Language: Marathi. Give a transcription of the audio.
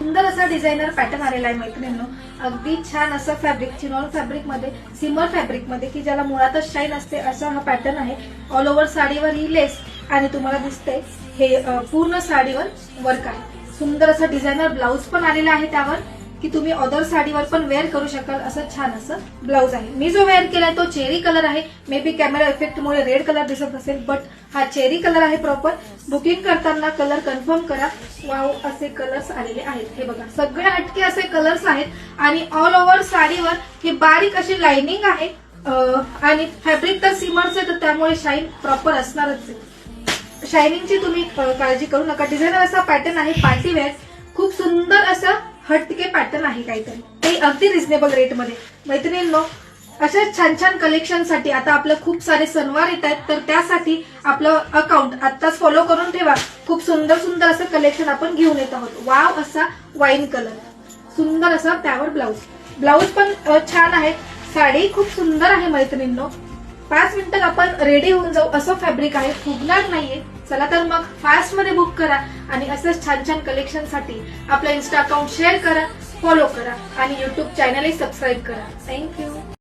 सुंदर असा डिझायनर पॅटर्न आलेला आहे मैत्रिणींनो. अगदी छान असं फॅब्रिक, चिनॉल फॅब्रिक मध्ये, सिमर फॅब्रिक मध्ये की ज्याला मुळातच शाईन असते असा हा पॅटर्न आहे. ऑल ओव्हर साडीवर ही लेस आणि तुम्हाला दिसते हे पूर्ण साडीवर वर्क आहे. सुंदर असं डिझायनर ब्लाउज पण आलेला आहे त्यावर की तुम्ही अदर साडीवर पण वेअर करू शकाल असं छान असं ब्लाउज आहे. मी जो वेअर केलाय तो चेरी कलर आहे. मे बी कॅमेरा इफेक्टमुळे रेड कलर दिसत असेल, बट हा चेरी कलर आहे प्रॉपर. बुकिंग करताना कलर कन्फर्म करा. वाव असे कलर्स आलेले आहेत. हे बघा सगळे हटके असे कलर्स आहेत आणि ऑल ओव्हर साडीवर ही बारीक अशी लाइनिंग आहे आणि फॅब्रिक तर सिमरचं आहे तर त्यामुळे शाईन प्रॉपर असणारच आहे. शायनिंगची तुम्ही काळजी करू नका. डिझायनर असा पॅटर्न आहे, पार्टी वेअर. खूप सुंदर असं हटके पॅटर्न आहे काहीतरी, ते अगदी रिझनेबल रेटमध्ये. मैत्रिणींनो, अशा छान छान कलेक्शनसाठी आता आपलं खूप सारे सणवार येत आहेत, तर त्यासाठी आपलं अकाउंट आत्ताच फॉलो करून ठेवा. खूप सुंदर सुंदर असं कलेक्शन आपण घेऊन येत आहोत. वाव असा वाईन कलर, सुंदर असा त्यावर ब्लाउज पण छान आहे. साडी खूप सुंदर आहे मैत्रिणींनो. 5 मिनिटात आपण रेडी होऊन जाऊ असं फॅब्रिक आहे, फुगणार नाहीये. चला तर मग फास्ट मध्ये बुक करा आणि असंच छान छान कलेक्शनसाठी आपलं इन्स्टा अकाउंट शेअर करा, फॉलो करा आणि युट्यूब चॅनलही सबस्क्राईब करा. थँक्यू.